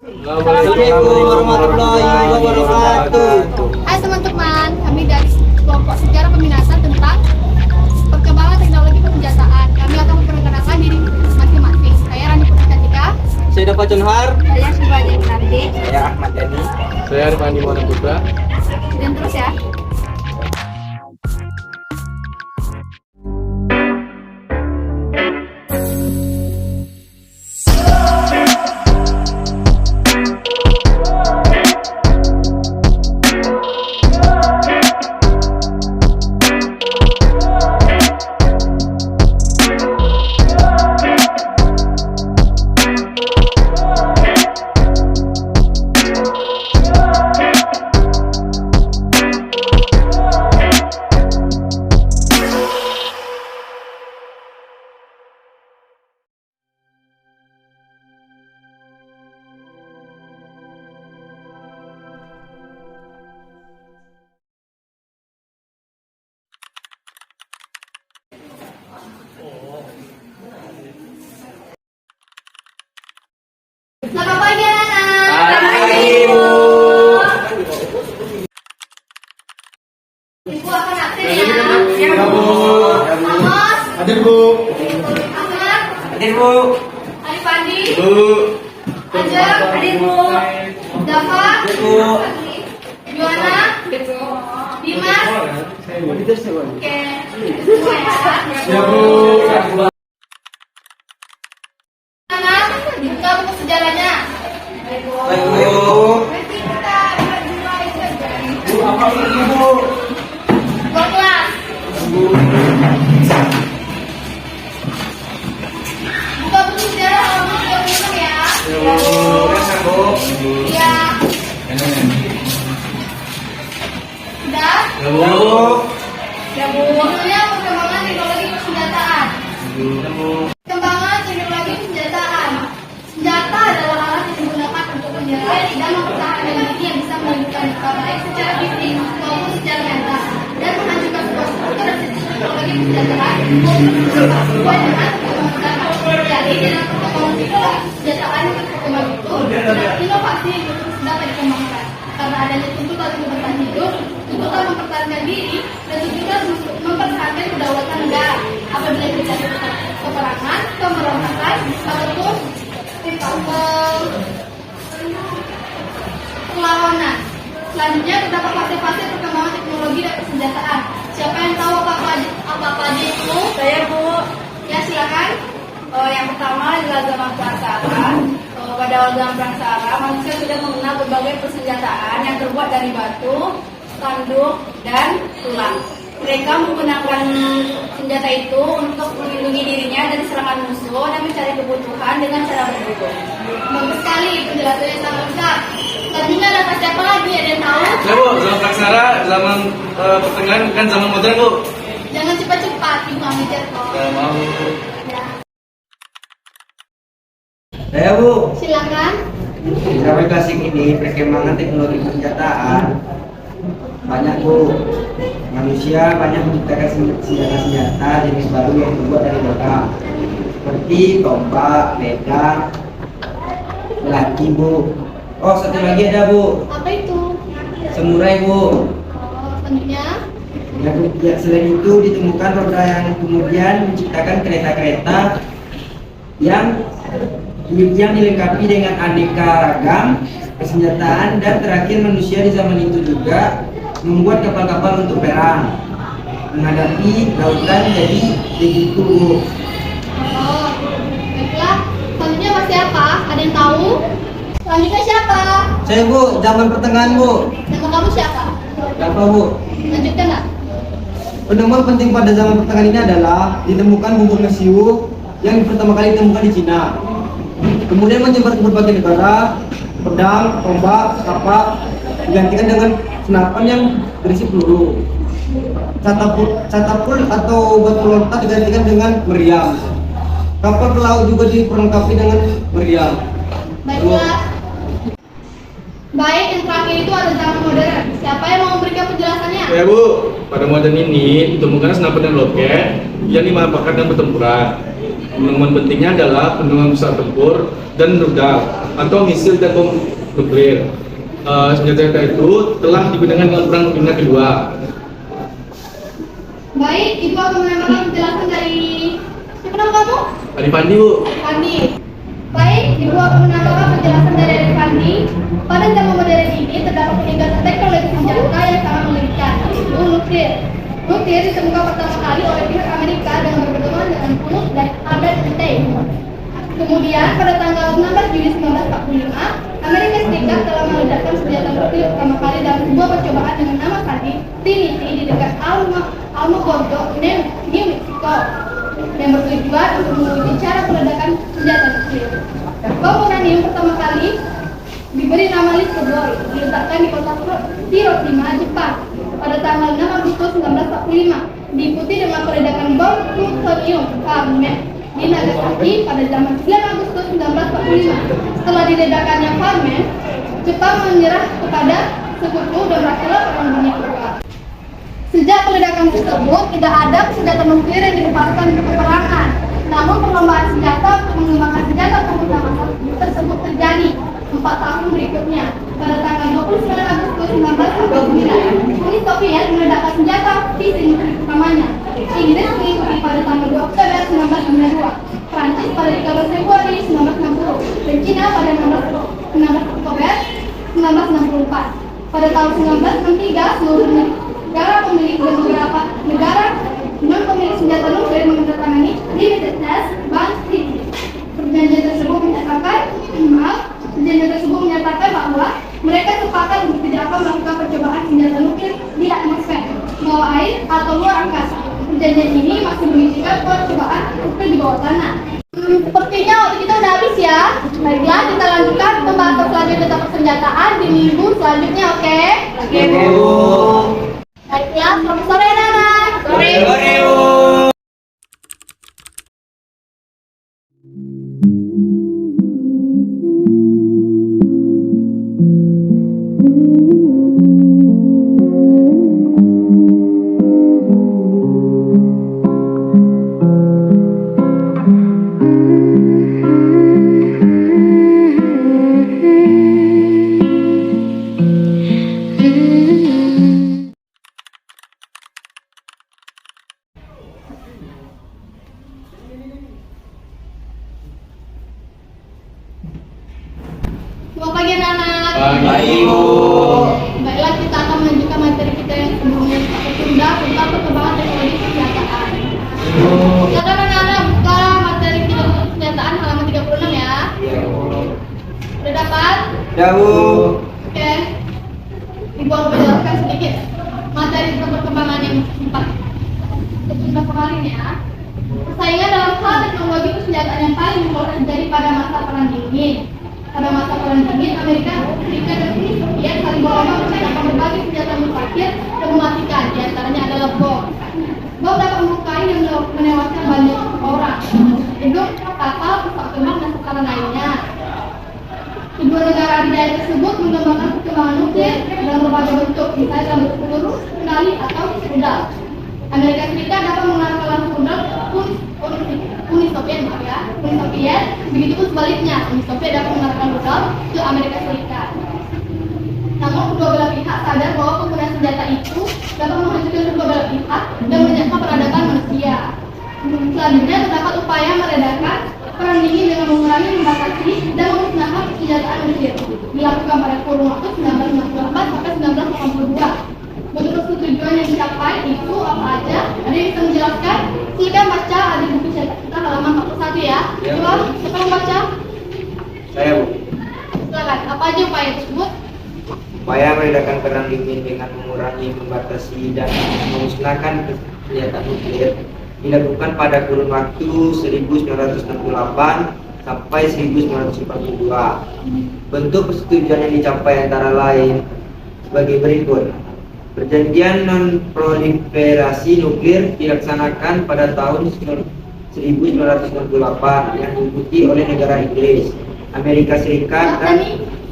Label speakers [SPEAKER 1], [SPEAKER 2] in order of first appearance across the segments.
[SPEAKER 1] Assalamualaikum warahmatullahi wabarakatuh.
[SPEAKER 2] Hai teman-teman, kami dari kelompok sejarah peminatan tentang perkembangan teknologi persenjataan. Kami akan memperkenalkan diri masing-masing. Saya Rani Putri Tika.
[SPEAKER 1] Saya Dafa Chonhar.
[SPEAKER 2] Saya Subhadi Nanti.
[SPEAKER 3] Saya Ahmad Dhani.
[SPEAKER 1] Saya Arfandi Maulana Putra.
[SPEAKER 2] Dan terus ya. Selamat pagi anak-anak.
[SPEAKER 3] Pagi, Bu.
[SPEAKER 2] Ibu akan aktif ya.
[SPEAKER 3] Ya, Bu.
[SPEAKER 2] Amos,
[SPEAKER 3] Hadir, Bu.
[SPEAKER 2] Ahmad,
[SPEAKER 3] Hadir, Bu.
[SPEAKER 2] Arifandi,
[SPEAKER 3] Bu.
[SPEAKER 2] Ajeng,
[SPEAKER 3] Hadir, Bu.
[SPEAKER 2] Dafa,
[SPEAKER 3] Bu.
[SPEAKER 2] Joana, Dimas. Oke, semua ya.
[SPEAKER 3] Ya, Bu.
[SPEAKER 2] Anak, dibuka buku sejarahnya.
[SPEAKER 3] Baik, Bu. Bu, apa ini, Bu?
[SPEAKER 2] Dua kelas.
[SPEAKER 3] Bu.
[SPEAKER 2] Buka buku sejarah halaman 36 ya.
[SPEAKER 3] Ya, Bu. Biasa, Bu.
[SPEAKER 2] Ya. Sudah?
[SPEAKER 3] Ya, Bu.
[SPEAKER 2] Ya, Bu. Judulnya perkembangan teknologi persenjataan.
[SPEAKER 3] Ya, Bu.
[SPEAKER 2] Perkembangan teknologi persenjataan. Senjata adalah alat yang digunakan untuk menjaga dan mempertahankan diri yang bisa melanjutkan baik secara fisik maupun secara mental dan menghancurkan sebuah struktur dan sistem teknologi persenjataan maupun sesuai dengan perkembangan. Jadi dalam perkembangan teknologi persenjataan yang berkembang itu terdapat inovasi yang terus dapat dikembangkan karena adanya tuntutan untuk bertahan hidup, tuntutan mempertahankan diri, dan tuntutan untuk mempertahankan kedaulatan negara apabila terjadi peperangan, pemberontakan, ataupun perlawanan. Selanjutnya terdapat fase-fase perkembangan teknologi dan persenjataan. Siapa yang tahu apa aja itu?
[SPEAKER 4] Saya, Bu.
[SPEAKER 2] Ya, silakan.
[SPEAKER 4] Yang pertama adalah zaman praksara. Pada zaman praksara, manusia sudah mengenal berbagai persenjataan yang terbuat dari batu, tanduk, dan tulang. Mereka menggunakan senjata itu untuk melindungi dirinya dari serangan musuh dan mencari kebutuhan dengan cara berburu.
[SPEAKER 2] Bagus sekali penjelasannya sangat lengkap. Selanjutnya ada siapa lagi? Ada yang tahu?
[SPEAKER 3] Ya, Bu. Zaman praksara, zaman pertengahan kan zaman modern, Bu.
[SPEAKER 2] Jangan cepat-cepat, ibu ambil jatuh.
[SPEAKER 3] Ya, mau.
[SPEAKER 2] Ya.
[SPEAKER 3] Ya, Bu.
[SPEAKER 2] Silakan.
[SPEAKER 3] Di zaman klasik ini perkembangan teknologi persenjataan banyak, Bu. Manusia banyak menciptakan senjata-senjata jenis baru yang terbuat dari logam seperti tombak, pedang, belati, Bu. Oh, satu lagi ada, Bu.
[SPEAKER 2] Apa itu?
[SPEAKER 3] Samurai, Bu.
[SPEAKER 2] Selanjutnya.
[SPEAKER 3] Ya, selain itu ditemukan roda yang kemudian menciptakan kereta-kereta yang dilengkapi dengan aneka ragam persenjataan, dan terakhir manusia di zaman itu juga membuat kapal-kapal untuk perang menghadapi lautan. Jadi begitu, Bu.
[SPEAKER 2] Oh, baiklah. Selanjutnya pasti apa? Ada yang tahu? Selanjutnya siapa?
[SPEAKER 1] Saya, Bu, zaman pertengahan, Bu.
[SPEAKER 2] Nama kamu siapa?
[SPEAKER 1] Apa, Bu?
[SPEAKER 2] Lanjutkan nggak?
[SPEAKER 1] Penemuan penting pada zaman pertengahan ini adalah ditemukan bubur mesiu yang pertama kali ditemukan di Cina. Kemudian menyebar ke berbagai negara. Pedang, tombak, kapak digantikan dengan senapan yang berisi peluru. Catapul atau batu lontar digantikan dengan meriam. Kapal pelaut juga diperlengkapi dengan meriam.
[SPEAKER 2] Baiklah. Baik, yang terakhir itu ada zaman modern. Siapa yang mau memberikan penjelasannya?
[SPEAKER 5] Ya, Bu, pada modern ini ditemukan senapan dan roket yang dimanfaatkan dalam pertempuran. Penemuan pentingnya adalah penemuan pesawat tempur dan rudal atau misil dan bom nuklir. Senjata itu telah digunakan dalam Perang Dunia Kedua.
[SPEAKER 2] Baik, Ibu akan menambahkan penjelasan dari siapa nama kamu?
[SPEAKER 5] Adipandi, Bu.
[SPEAKER 2] Pandi. Baik, Ibu akan menambahkan penjelasan dari Pandi. Pada zaman modern ini terdapat peningkatan teknologi senjata yang sangat mengerikan, yaitu nuklir. Nuklir ditemukan pertama kali oleh pihak Amerika dengan berpedoman dengan Punus dan Albert Einstein. Kemudian pada tanggal 16 Juli 1945, Amerika Serikat telah meledakkan senjata nuklir pertama kali dalam sebuah percobaan dengan nama tadi Trinity di dekat Alamogordo, New Mexico, yang bertujuan untuk menguji cara peledakan senjata nuklir. Bom uranium pertama kali diberi nama Lipsboy, diletakkan di kota Hiroshima, Jepang, pada tanggal 6 Agustus 1945, diikuti dengan peledakan bom plutonium Farmen di Nagasaki pada zaman 9 Agustus 1945. Setelah diledakannya Farmen, Jepang menyerah kepada sekutu dan berakhirlah Perang Dunia Kedua. Sejak peledakan tersebut, tidak ada senjata nuklir yang dilepaskan untuk peperangan. Namun perlombaan senjata untuk mengembangkan senjata pertama tersebut terjadi 4 tahun berikutnya. Pada tanggal 29 Agustus 1949, Uni Soviet meledakkan senjata fisik nuklir pertamanya. Inggris mengikuti pada tanggal 2 Oktober 1992, Prancis pada 13 Februari 1960, dan Cina pada 16 Oktober 1964. Pada tahun 1963, seluruh negara pemilik dan beberapa negara non pemilik senjata nuklir menandatangani Limited Test Ban Treaty. Perjanjian tersebut menyatakan bahwa mereka sepakat untuk tidak akan melakukan percobaan senjata nuklir di atmosfer, bawah air atau luar angkasa. Perjanjian ini masih mengizinkan percobaan nuklir di bawah tanah. Sepertinya waktu kita udah habis ya. Baiklah, kita lanjutkan pembahasan selanjutnya tentang persenjataan di minggu selanjutnya, oke?
[SPEAKER 3] Oke, Bu.
[SPEAKER 2] Baiklah, selamat sore anak-anak.
[SPEAKER 3] Sore, Bu.
[SPEAKER 2] Selamat pagi anak-anak.
[SPEAKER 5] Pagi, Bu.
[SPEAKER 2] Baiklah, kita akan melanjutkan materi kita yang sebelumnya kita tunda tentang perkembangan teknologi persenjataan. Silakan anak-anak buka materi kita tentang persenjataan halaman 36 ya. Udah dapat?
[SPEAKER 3] Udah, Bu.
[SPEAKER 2] Oke. Ibu akan menjelaskan sedikit materi tentang perkembangan yang keempat. Untuk kemarin ya. Persaingan dalam hal teknologi persenjataan yang paling memulai terjadi pada masa Perang Dingin. Pada masa Perang Dingin, Amerika Serikat dan Uni Soviet saling berlomba menciptakan berbagai senjata nuklir yang mematikan, di antaranya adalah bom. Bom dapat melukai dan menewaskan banyak orang, gedung, kapal, pesawat terbang, dan secara lainnya. Kedua negara adidaya tersebut mengembangkan perkembangan nuklir dalam berbagai bentuk, misalnya dalam bentuk peluru, kendali, atau rudal. Amerika Serikat dapat mengenalkan rudal Uni Soviet, begitu pun sebaliknya, Uni Soviet dapat mengenalkan rudal ke Amerika Serikat. Namun kedua belah pihak sadar bahwa penggunaan senjata itu dapat menghancurkan kedua belah pihak dan menyebabkan peradaban manusia. Selanjutnya terdapat upaya meredakan Perang Dingin dengan mengurangi, membatasi, dan memusnahkan persenjataan nuklir, dilakukan pada kurun waktu 1998 sampai 1982. Menurut tujuan yang dicapai itu apa aja? Ada yang bisa menjelaskan? Silakan baca di buku cetak kita halaman 41 ya. Coba, siapa yang baca?
[SPEAKER 3] Saya, Bu.
[SPEAKER 2] Silakan. Apa aja upaya tersebut?
[SPEAKER 3] Upaya meredakan Perang Dingin dengan mengurangi, membatasi, dan memusnahkan senjata nuklir dilakukan pada kurun waktu 1968 sampai 1942. Bentuk persetujuan yang dicapai antara lain sebagai berikut. Perjanjian non-proliferasi nuklir dilaksanakan pada tahun 1998 yang diikuti oleh negara Inggris, Amerika Serikat, dan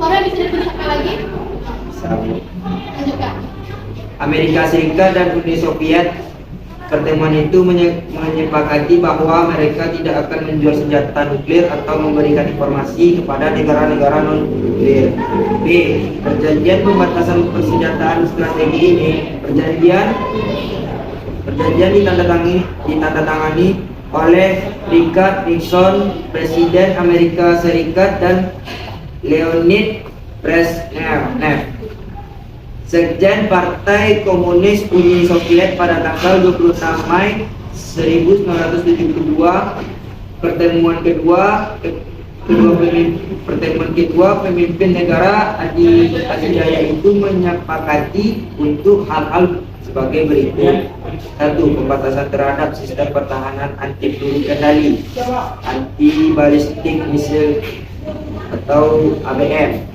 [SPEAKER 2] Suara bisa diperlihatkan lagi?
[SPEAKER 3] Lanjutkan.
[SPEAKER 2] Lanjutkan.
[SPEAKER 3] Amerika Serikat dan Uni Soviet Pertemuan itu menyepakati bahwa mereka tidak akan menjual senjata nuklir atau memberikan informasi kepada negara-negara non-nuklir. B. Perjanjian pembatasan persenjataan strategi ini perjanjian ditandatangani oleh Richard Nixon, Presiden Amerika Serikat, dan Leonid Brezhnev, Sekjen Partai Komunis Uni Soviet, pada tanggal 26 Mei 1972. Pertemuan kedua pemimpin negara adidaya itu menyepakati untuk hal-hal sebagai berikut. 1. Pembatasan terhadap sistem pertahanan anti peluru kendali, anti balistik misil atau ABM.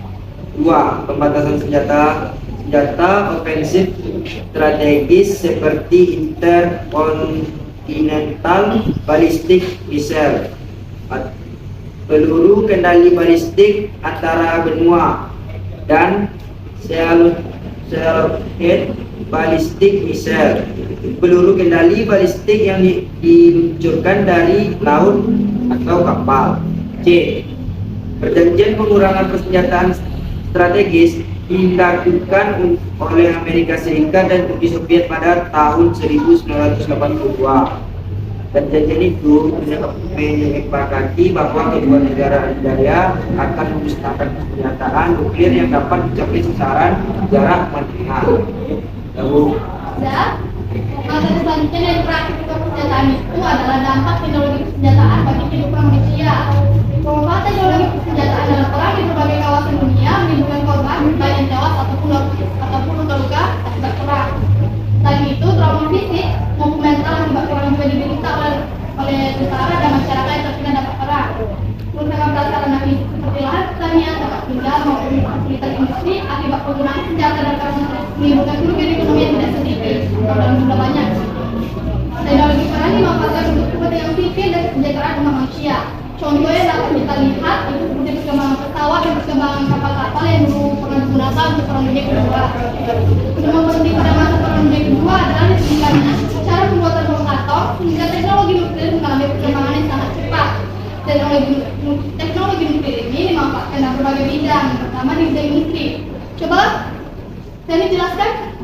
[SPEAKER 3] 2. Pembatasan senjata ofensif strategis seperti intercontinental ballistic missile, peluru kendali balistik antara benua, dan Shellhead ballistic missile, peluru kendali balistik yang diluncurkan dari laut atau kapal. C. Perjanjian pengurangan persenjataan strategis dilakukan oleh Amerika Serikat dan Uni Soviet pada tahun 1982. Perjanjian itu menyepakati bahwa kedua negara adidaya akan memusnahkan persenjataan nuklir yang dapat mencapai sasaran jarak menengah. Lalu,
[SPEAKER 2] maka selanjutnya dari praktik persenjataan itu adalah dampak teknologi persenjataan bagi kehidupan manusia. Pemanfaatan teknologi persenjataan dalam perang di berbagai kawasan dunia menimbulkan korban baik yang tewas ataupun luka-luka akibat perang. Selain itu, trauma fisik maupun mental akibat perang juga diderita oleh tentara dan masyarakat yang terkena dampak perang. Kerusakan prasarana fisik seperti lahan pertanian, tempat tinggal maupun fasilitas industri akibat penggunaan senjata dan perang menimbulkan kerugian ekonomi yang tidak sedikit dalam jumlah banyak. Teknologi perang dimanfaatkan untuk kepentingan sipil dan kesejahteraan umat manusia. Contoh yang dapat kita lihat itu seperti perkembangan pesawat dan perkembangan kapal-kapal yang dulu pernah digunakan untuk perang dunia kedua. Penemuan penting pada masa perang dunia kedua adalah ditemukannya cara pembuatan bom atom hingga teknologi nuklir mengalami perkembangan yang sangat cepat. Teknologi nuklir ini dimanfaatkan dalam berbagai bidang, pertama di bidang industri. Coba Tani jelaskan.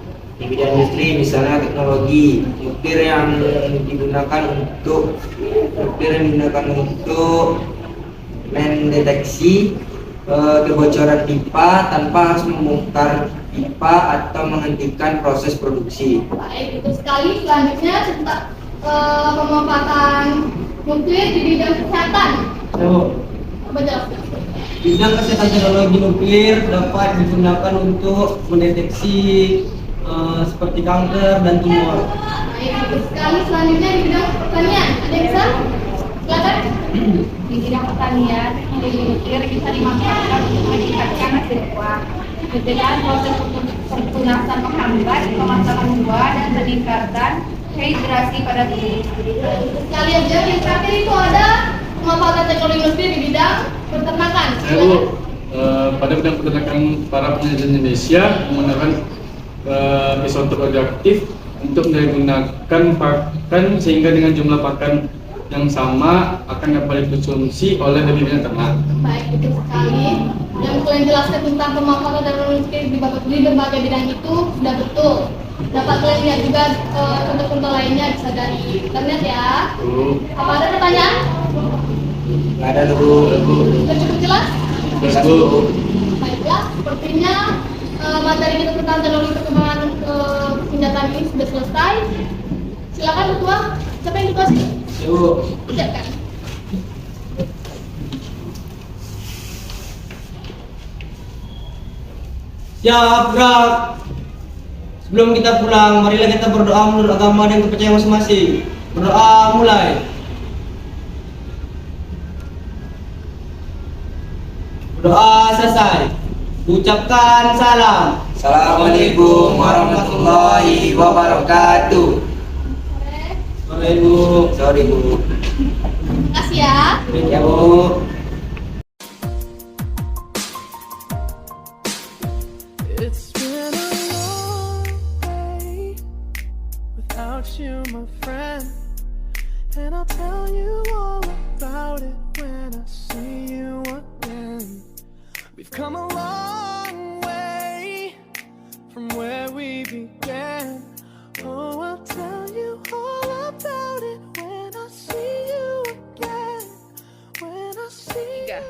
[SPEAKER 3] di bidang industri misalnya teknologi nuklir yang digunakan untuk mendeteksi kebocoran pipa tanpa harus membongkar pipa atau menghentikan proses produksi.
[SPEAKER 2] Baik, itu sekali. Selanjutnya tentang pemanfaatan nuklir di bidang kesehatan. Coba jelaskan.
[SPEAKER 1] Bidang kesehatan teknologi nuklir dapat digunakan untuk mendeteksi seperti kanker dan tumor.
[SPEAKER 2] Baik, itu sekali. Selanjutnya di bidang pertanian. Ada yang bisa? Silakan.
[SPEAKER 4] Di bidang pertanian, teknologi nuklir bisa dimanfaatkan untuk meningkatkan hasil buah, pencegahan proses pertunasan menghambat, pemasangan buah, dan peningkatan rehidrasi pada tubuh.
[SPEAKER 2] Sekali aja. Yang terakhir itu ada pemanfaatan teknologi nuklir di bidang peternakan.
[SPEAKER 5] Pada bidang peternakan, para peneliti Indonesia menggunakan isotok radioaktif untuk digunakan pakan sehingga dengan jumlah pakan yang sama akan dapat dikonsumsi oleh lebih ternak.
[SPEAKER 2] Baik, itu sekali. Yang kalian jelaskan tentang pemanfaatan teknologi nuklir di berbagai bidang itu sudah betul. Dapat kalian lihat juga contoh-contoh lainnya bisa dari internet ya. Apa ada pertanyaan?
[SPEAKER 3] Nggak ada dulu.
[SPEAKER 2] Sudah cukup jelas?
[SPEAKER 3] Jelas dulu.
[SPEAKER 2] Baiklah, sepertinya materi kita tentang teknologi perkembangan senjata ini sudah selesai. Silakan ketua, siapa yang ketua sih? Siapkan.
[SPEAKER 1] Siap, gerak. Sebelum kita pulang, marilah kita berdoa menurut agama dan kepercayaan masing-masing. Berdoa mulai. Doa selesai. Ucapkan salam.
[SPEAKER 3] Assalamualaikum warahmatullahi wabarakatuh.
[SPEAKER 1] Sore Bu.
[SPEAKER 3] Sorry Bu.
[SPEAKER 2] Makasih ya.
[SPEAKER 3] Ya Bu.
[SPEAKER 6] It's been a long day without you, my friend.
[SPEAKER 4] 3.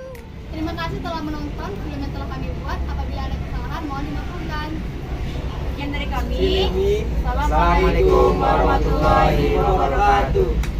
[SPEAKER 2] Terima kasih telah menonton film yang telah kami buat. Apabila ada kesalahan, mohon dimaafkan.
[SPEAKER 4] Sekian dari kami.
[SPEAKER 1] Assalamualaikum warahmatullahi wabarakatuh.